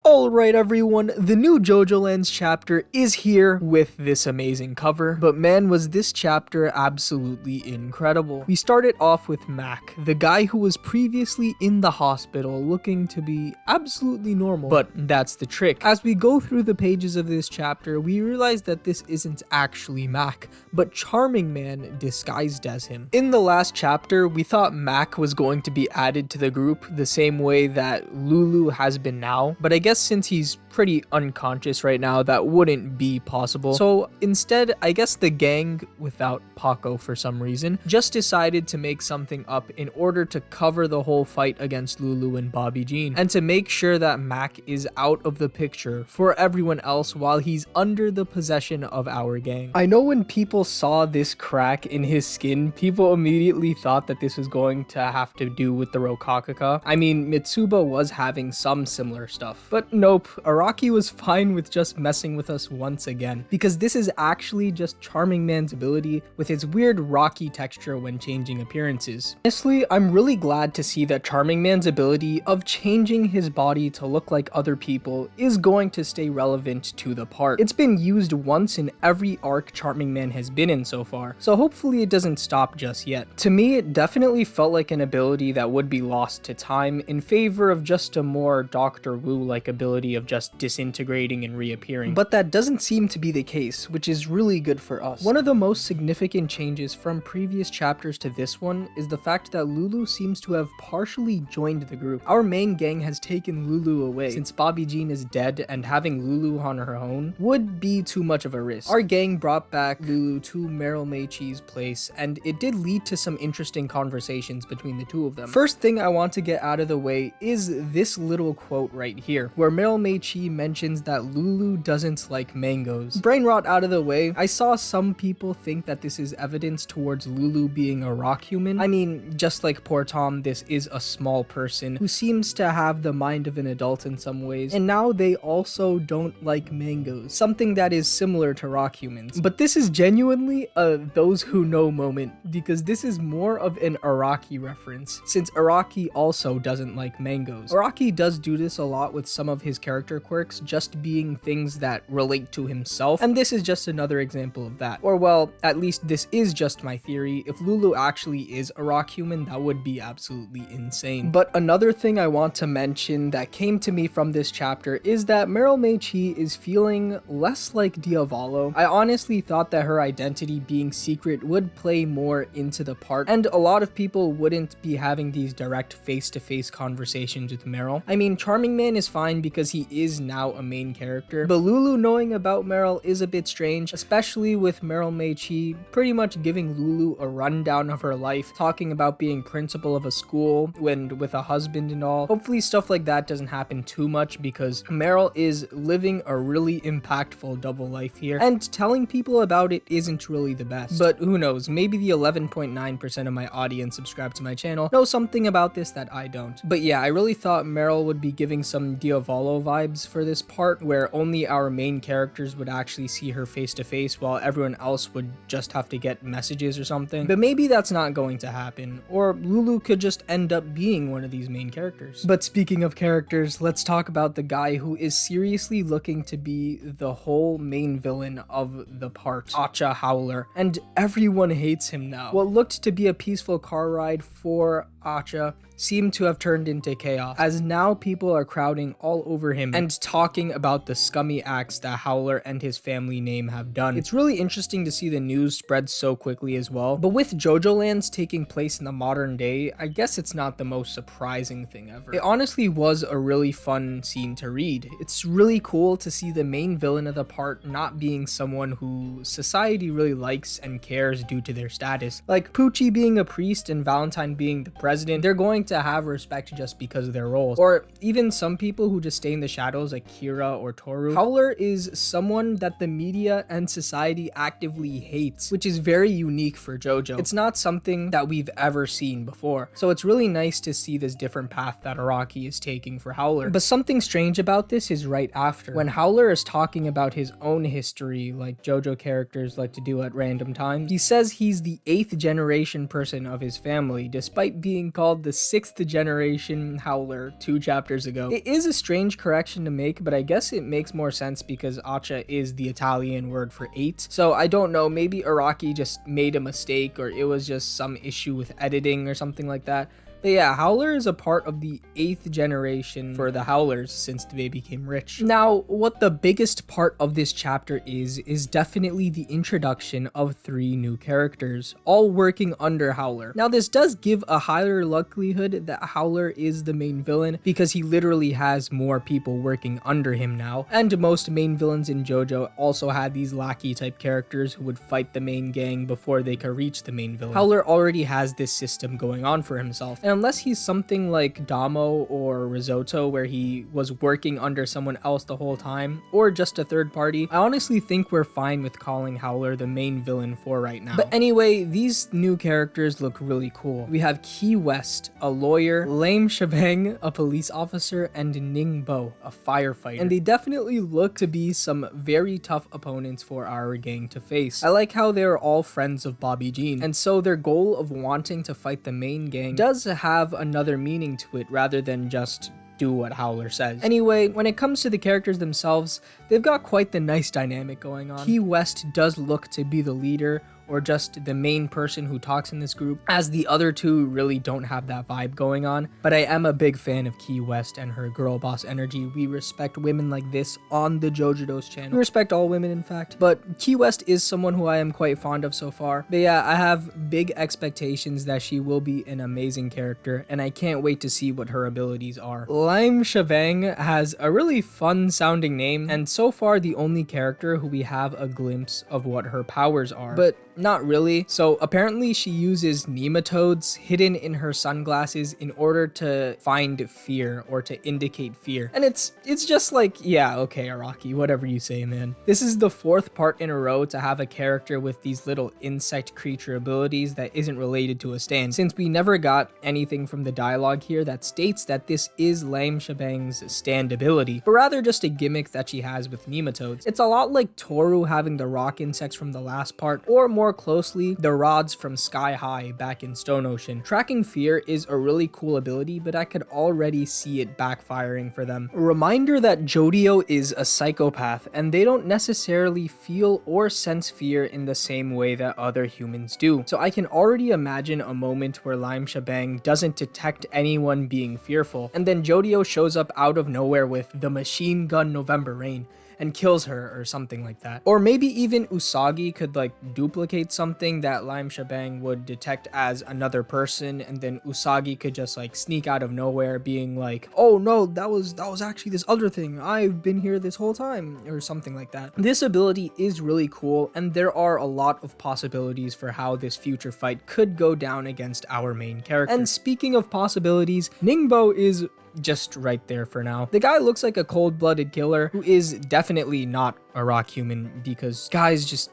Alright everyone, the new Jojolands chapter is here with this amazing cover, but man was this chapter absolutely incredible. We started off with Mack, the guy who was previously in the hospital looking to be absolutely normal, but that's the trick. As we go through the pages of this chapter, we realize that this isn't actually Mack, but Charmingman disguised as him. In the last chapter, we thought Mack was going to be added to the group the same way that Lulu has been now, but I guess since he's pretty unconscious right now, that wouldn't be possible. So instead, I guess the gang, without Paco for some reason, just decided to make something up in order to cover the whole fight against Lulu and Bobby Jean, and to make sure that Mack is out of the picture for everyone else while he's under the possession of our gang. I know when people saw this crack in his skin, people immediately thought that this was going to have to do with the Rokakaka. I mean, Mitsuba was having some similar stuff, but nope, Araki was fine with just messing with us once again, because this is actually just Charmingman's ability with its weird rocky texture when changing appearances. Honestly, I'm really glad to see that Charmingman's ability of changing his body to look like other people is going to stay relevant to the part. It's been used once in every arc Charmingman has been in so far, so hopefully it doesn't stop just yet. To me, it definitely felt like an ability that would be lost to time in favor of just a more Dr. Wu-like ability of just disintegrating and reappearing. But that doesn't seem to be the case, which is really good for us. One of the most significant changes from previous chapters to this one is the fact that Lulu seems to have partially joined the group. Our main gang has taken Lulu away, since Bobby Jean is dead and having Lulu on her own would be too much of a risk. Our gang brought back Lulu to Meryl Mei QI's place, and it did lead to some interesting conversations between the two of them. First thing I want to get out of the way is this little quote right here, where Meryl Mei QI mentions that Lulu doesn't like mangoes. Brain rot out of the way, I saw some people think that this is evidence towards Lulu being a rock human. I mean, just like poor Tom, this is a small person who seems to have the mind of an adult in some ways, and now they also don't like mangoes, something that is similar to rock humans. But this is genuinely a those who know moment, because this is more of an Araki reference, since Araki also doesn't like mangoes. Araki does do this a lot with some of his character quirks just being things that relate to himself, and this is just another example of that. Or well, at least this is just my theory. If Lulu actually is a rock human, that would be absolutely insane. But another thing I want to mention that came to me from this chapter is that Meryl Mei QI is feeling less like Diavolo. I honestly thought that her identity being secret would play more into the part, and a lot of people wouldn't be having these direct face-to-face conversations with Meryl. I mean, Charmingman is fine because he is now a main character, but Lulu knowing about Meryl is a bit strange, especially with Meryl Mei QI pretty much giving Lulu a rundown of her life, talking about being principal of a school and with a husband and all. Hopefully stuff like that doesn't happen too much, because Meryl is living a really impactful double life here, and telling people about it isn't really the best. But who knows, maybe the 11.9% of my audience subscribed to my channel know something about this that I don't. But yeah, I really thought Meryl would be giving some Diavolo vibes for this part, where only our main characters would actually see her face to face while everyone else would just have to get messages or something. But maybe that's not going to happen, or Lulu could just end up being one of these main characters. But speaking of characters, let's talk about the guy who is seriously looking to be the whole main villain of the part, Acca Howler, and everyone hates him now. What looked to be a peaceful car ride for Acca seemed to have turned into chaos, as now people are crowding all over him and talking about the scummy acts that Howler and his family name have done. It's really interesting to see the news spread so quickly as well, but with Jojolands taking place in the modern day, I guess it's not the most surprising thing ever. It honestly was a really fun scene to read. It's really cool to see the main villain of the part not being someone who society really likes and cares due to their status. Like Poochie being a priest and Valentine being the president, they're going to have respect just because of their roles. Or even some people who just stay in the shadows like Kira or Toru. Howler is someone that the media and society actively hates, which is very unique for JoJo. It's not something that we've ever seen before. So it's really nice to see this different path that Araki is taking for Howler. But something strange about this is right after, when Howler is talking about his own history, like JoJo characters like to do at random times, he says he's the 8th generation person of his family, despite being being called the 6th generation Howler 2 chapters ago. It is a strange correction to make, but I guess it makes more sense because Acca is the Italian word for 8. So I don't know, maybe Araki just made a mistake or it was just some issue with editing or something like that. But yeah, Howler is a part of the 8th generation for the Howlers since they became rich. Now, what the biggest part of this chapter is definitely the introduction of 3 new characters, all working under Howler. Now, this does give a higher likelihood that Howler is the main villain because he literally has more people working under him now. And most main villains in JoJo also had these lackey type characters who would fight the main gang before they could reach the main villain. Howler already has this system going on for himself. And unless he's something like Damo or Risotto where he was working under someone else the whole time, or just a third party, I honestly think we're fine with calling Howler the main villain for right now. But anyway, these new characters look really cool. We have Key West, a lawyer, Laem Chabang, a police officer, and Ningbo, a firefighter. And they definitely look to be some very tough opponents for our gang to face. I like how they're all friends of Bobby Jean, and so their goal of wanting to fight the main gang does have another meaning to it rather than just do what Howler says. Anyway, when it comes to the characters themselves, they've got quite the nice dynamic going on. Key West does look to be the leader, or just the main person who talks in this group, as the other two really don't have that vibe going on. But I am a big fan of Key West and her girl boss energy. We respect women like this on the Jojodoss channel. We respect all women, in fact. But Key West is someone who I am quite fond of so far. But yeah, I have big expectations that she will be an amazing character, and I can't wait to see what her abilities are. Laem Chabang has a really fun sounding name, and so far the only character who we have a glimpse of what her powers are. But not really. So apparently she uses nematodes hidden in her sunglasses in order to find fear or to indicate fear. And it's just like, yeah, okay, Araki, whatever you say, man. This is the 4th part in a row to have a character with these little insect creature abilities that isn't related to a stand, since we never got anything from the dialogue here that states that this is Laem Chabang's stand ability, but rather just a gimmick that she has with nematodes. It's a lot like Toru having the rock insects from the last part, or more closely, the rods from Sky High back in Stone Ocean. Tracking fear is a really cool ability, but I could already see it backfiring for them. A reminder that JoJo is a psychopath, and they don't necessarily feel or sense fear in the same way that other humans do. So I can already imagine a moment where Laem Chabang doesn't detect anyone being fearful, and then JoJo shows up out of nowhere with the machine gun November Rain and kills her or something like that. Or maybe even Usagi could like duplicate something that Laem Chabang would detect as another person, and then Usagi could just like sneak out of nowhere being like, oh no, that was actually this other thing, I've been here this whole time, or something like that. This ability is really cool, and there are a lot of possibilities for how this future fight could go down against our main character. And speaking of possibilities, Ningbo is just right there for now. The guy looks like a cold-blooded killer who is definitely not a rock human, because guys,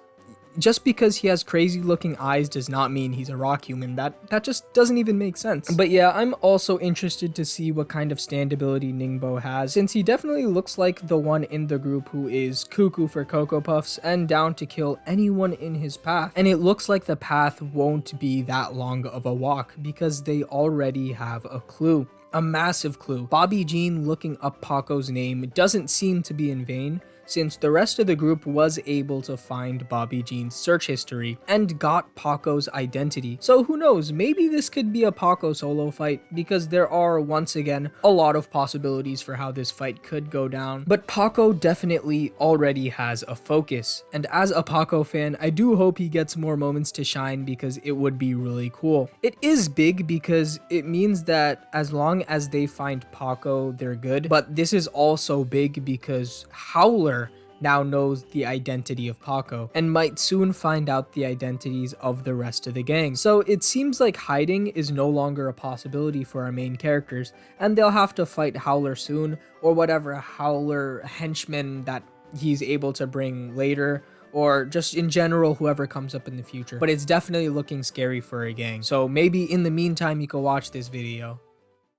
just because he has crazy looking eyes does not mean he's a rock human. That just doesn't even make sense. But yeah, I'm also interested to see what kind of stand ability Ningbo has, since he definitely looks like the one in the group who is cuckoo for Cocoa Puffs and down to kill anyone in his path. And it looks like the path won't be that long of a walk because they already have a clue. A massive clue. Bobby Jean looking up Paco's name doesn't seem to be in vain, since the rest of the group was able to find Bobby Jean's search history and got Paco's identity. So who knows, maybe this could be a Paco solo fight, because there are, once again, a lot of possibilities for how this fight could go down. But Paco definitely already has a focus, and as a Paco fan, I do hope he gets more moments to shine, because it would be really cool. It is big because it means that as long as they find Paco, they're good, but this is also big because Howler now knows the identity of Paco and might soon find out the identities of the rest of the gang. So it seems like hiding is no longer a possibility for our main characters, and they'll have to fight Howler soon, or whatever Howler henchman that he's able to bring later, or just in general whoever comes up in the future. But it's definitely looking scary for a gang. So maybe in the meantime you can watch this video.